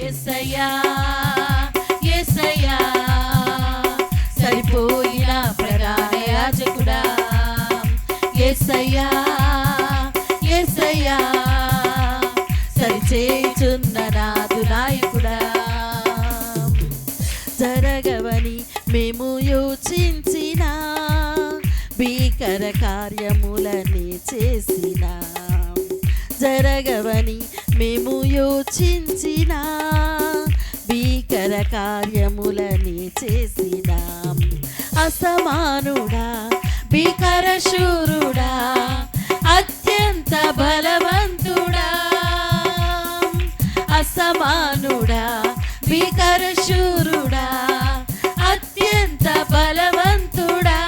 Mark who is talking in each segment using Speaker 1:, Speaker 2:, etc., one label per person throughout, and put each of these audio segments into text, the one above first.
Speaker 1: యేసయ్యా యేసయ్యా సరిపోయిన ప్రధాన యాజకుడా యేసయ్యా యేసయ్యా సరిచేయుచున్న నాదు నాయకుడా జరగవని మేము యోచించిన భీకర కార్యములని చేసిన జరగవని మేము యోచించిన భీకర కార్యములని చేసిన అసమానుడా భీకర శూరుడా అత్యంత బలవంతుడా అసమానుడా భీకర శూరుడా అత్యంత బలవంతుడా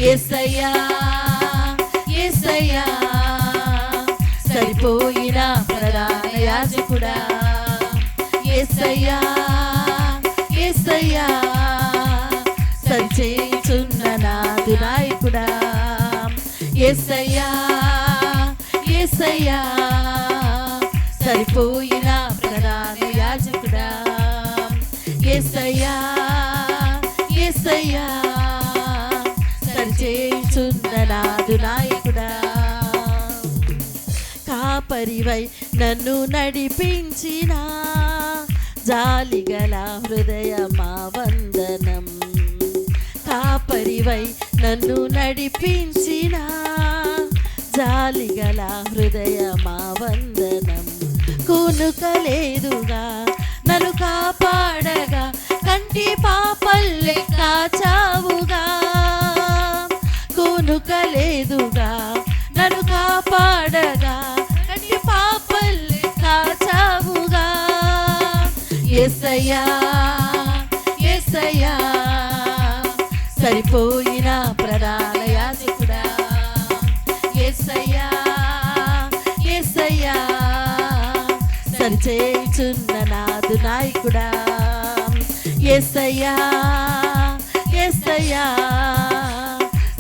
Speaker 1: యేసయ్యా యేసయ్యా సరిపోయిన ప్రధాన యాజకుడా యేసయ్యా యేసయ్యా సరిచేయుచున్న నాదు నాయకుడా యేసయ్యా యేసయ్యా సరిపోయిన ప్రధాన యాజకుడా యేసయ్యా యేసయ్యా సరిచేయుచున్న నాదు నాయకుడా కాపరివై నన్ను నడిపించిన జాలిగల హృదయమా వందనం కాపరివై నన్ను నడిపించిన జాలిగల హృదయమా వందనం కునుకలేదుగా నన్ను కాపాడగా కంటి పాపల్లె కాచావుగా కునుకలేదుగా నన్ను కాపాడగా కంటి పాపల్లె కాచావుగా యేసయ్యా యేసయ్యా సరిపోయిన ప్రధాన యాజకుడా యేసయ్యా యేసయ్యా సరిచేయుచున్న నాదు నాయకుడా యేసయ్యా యేసయ్యా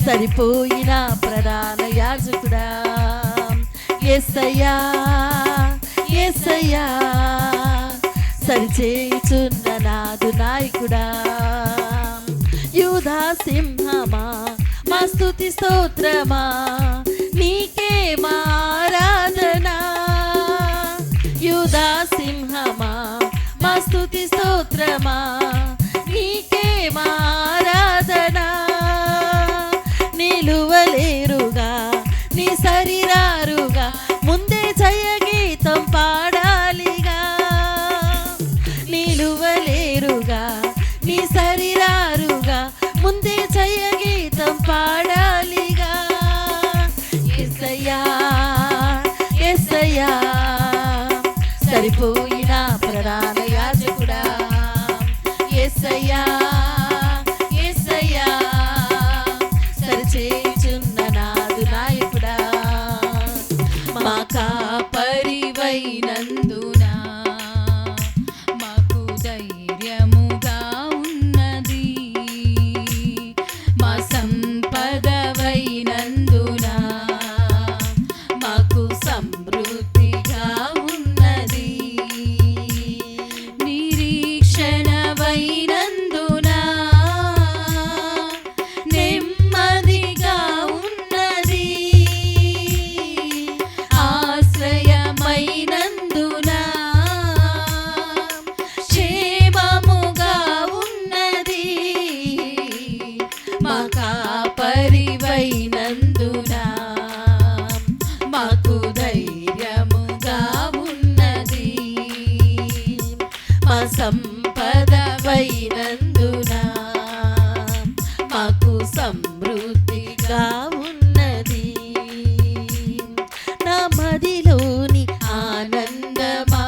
Speaker 1: సరిపోయిన ప్రధాన యాజకుడా యేసయ్యా యేసయ్యా సరిచేయుచున్న నాదు నాయకుడా యూదా సింహమా మా స్తుతి స్తోత్రమా నీకే మా ఆరాధన యూదా సింహమా మా స్తుతి స్తోత్రమా నీకే మా ఆరాధన నిలువలేరుగా నీ శరీరారుగా ముందే జయ గీతం పాడాలిగా నిలువలేరుగా నీ శరీరారుగా ముందే జయ గీతం పాడాలిగా యేసయ్యా యేసయ్యా సరిపోయిన ప్రధాన యాజకుడా యేసయ్యా యేసయ్యా సరిచేయుచున్న నాదు నాయకుడా మా కాపరివైనందున మాకు ధైర్యముగా ఉన్నది మా సంపదవైనందున మాకు సమృద్ధిగా ఉన్నది నిరీక్షణవైనందున నెమ్మదిగా ఉన్నది ఆశ్రయమైనందున క్షేమముగా ఉన్నది మా కాపరివైనందున మాకు ధైర్యముగా ఉన్నది మా సంపదవైనందున మాకు సమృద్ధిగా ఉన్నది నా మదిలోని ఆనందమా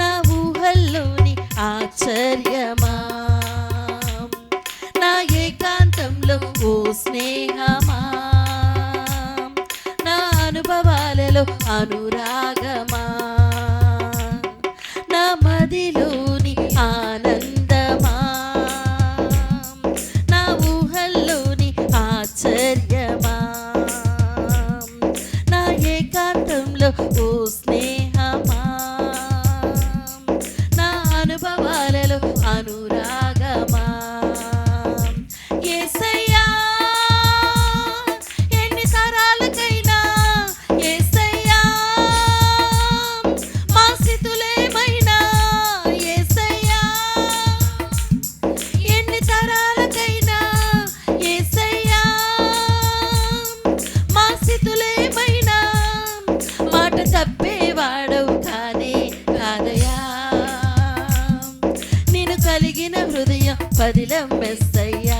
Speaker 1: నా ఊహల్లోని ఆశ్చర్యమా నా ఏకాంతంలో ఓ స్నేహమా నా అనుభవాలలో అనురాగమా నా మదిలోని ఆనందమా నా ఊహల్లోని ఆశ్చర్యమా నా ఏకాంతంలో ఓ స్నేహమా పదిలం మెస్సయ్యా.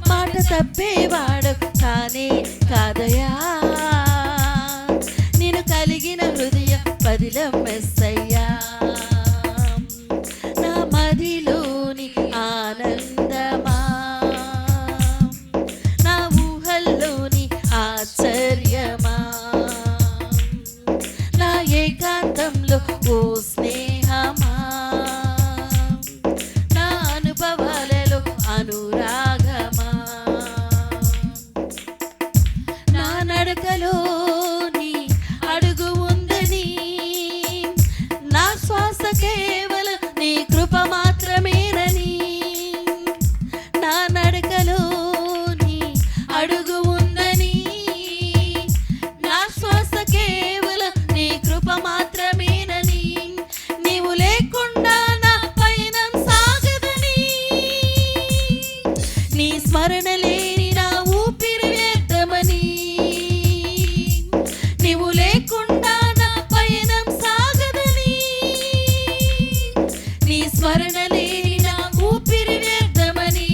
Speaker 1: మాట తప్పేవాడు కానే కాదయా, నేను కలిగిన హృదయం పదిలం మెస్సయ్యా. నా మదిలోని ఆనందమా, నా ఊహల్లోని ఆశ్చర్యమా, నా ఏకాంతంలో ఓ స్నేహమా, నా అనుభవాలలో అనురాగమా, నా నడకలోని అడుగు ఉందని, నా శ్వాస కేవలం నీ కృప మాత్రమేనని, నా నడకలోని అడుగు ఉందని, నా శ్వాస కేవలం నీ కృప మాత్రమేనని, నీవు లేకుండా నా పయనం సాగదని, నీ స్మరణ లేని నా ఊపిరి వ్యర్థమని, నీవు లేకుండా నా పయనం సాగదని, నీ స్మరణ లేని నా ఊపిరి వ్యర్థమని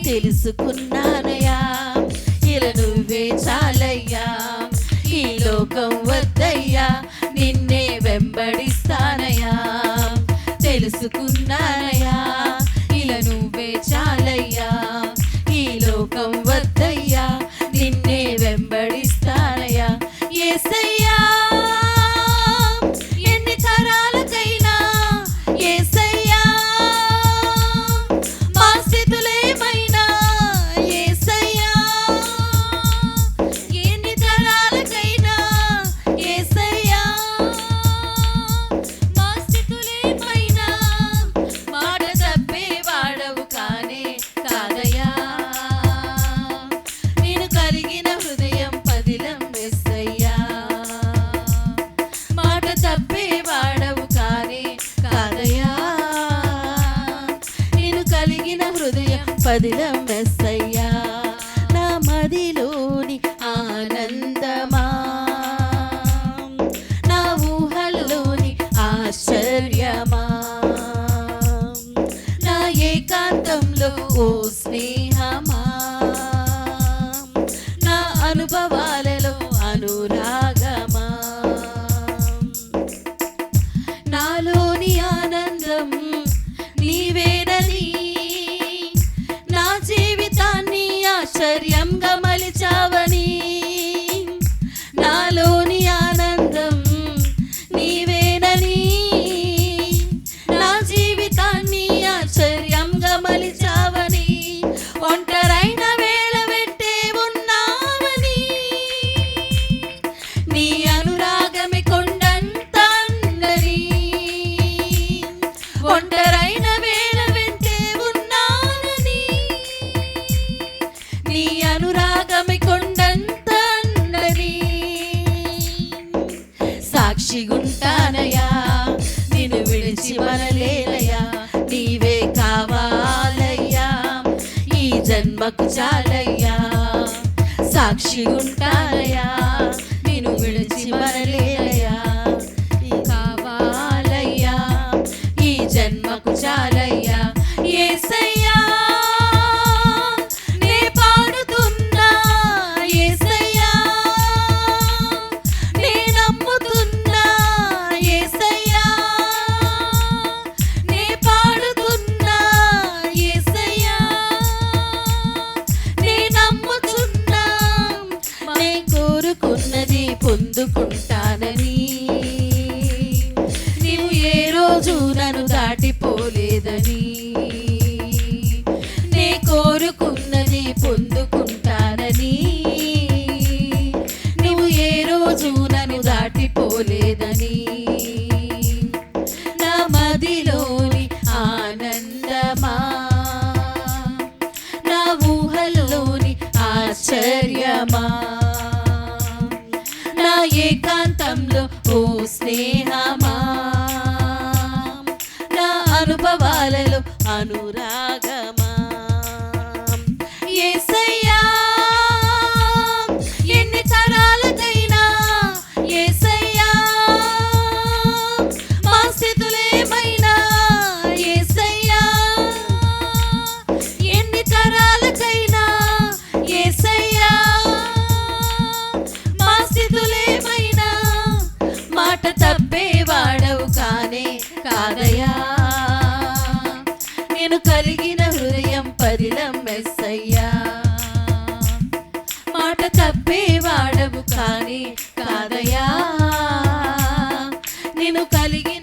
Speaker 1: తెలుసుకున్నానయ్యా. ఇలా నువ్వే చాలయ్యా, ఈ లోకం వద్దయ్యా, నిన్నే వెంబడిస్తానయ్యా. తెలుసుకున్నానయ్యా, ఇలా నువ్వే చాలయ్యా, ఈ లోకం వద్దయ్యా, నిన్నే వెంబడిస్తానయ్యా. యేసయ్యా, ఎన్ని తరాలకైనా యేసయ్యా, మా స్థితులేమైనా యేసయ్యా, ఎన్ని తరాలకైనా యేసయ్యా, మా స్థితులేమైనా మాట తప్పేవాడవు కానే కాదయ్యా, నేను కలిగిన హృదయం పదిలం మెస్సయ్యా. మాట తప్పేవాడవు కానే కాదయ్యా, నేను కలిగిన హృదయం పదిలం మెస్సయ్యా. నా మదిలోని ఆనందమా, నా ఊహల్లోని ఆశ్చర్యమా, నా ఏకాంతంలో ఓ స్నేహమా, నా అనుభవాలలో అనురాగమా, నాలోని ఆనందం నీవేనని, నా జీవితాన్ని ఆశ్చర్యంగా మలిచావని, నాలోని ఆనందం నీవేనని, నా జీవితాన్ని ఆశ్చర్యంగా మలిచావని, ఒంటరైన వేళ వెంటే ఉన్నావని, నీ అనురాగమే కొండంత అండని, ఒంటరైన వేళ వెంటే ఉన్నానని, నీ అనురాగమే కొండంత అండని సాక్షిగుంటానయ్యా, నిన్ను విడిచి మనలేనయ్యా, నీవే కావాలయ్యా, ఈ జన్మకు చాలయ్యా. సాక్షిగుంటానయ్యా, నిన్ను విడిచి మనలేనయ్యా, కావాలయ్యా, ఈ జన్మకు చాలయ్యా. యేసయ్యా, నే పాడుతున్నా యేసయ్యా, నే నమ్ముతున్నా యేసయ్యా, నే పాడుతున్నా యేసయ్యా, నే నమ్ముతున్నా, నే కోరుకున్నది పొందుకుంటానని, నీవు ఏ రోజు నన్ను దాటిపోలేదని, నే కోరుకున్నది పొందుకుంటానని, నువ్వు ఏ రోజు నన్ను దాటిపోలేదని, నా మదిలోని ఆనందమా, నా ఊహల్లోని ఆశ్చర్యమా, నా ఏకాంతంలో ఓ స్నేహమా, నా అనుభవాలలో బదిలం మెస్సయ్యా. మాట తప్పే వాడవు కానీ కాదయ్యా, నిన్ను కలిగిన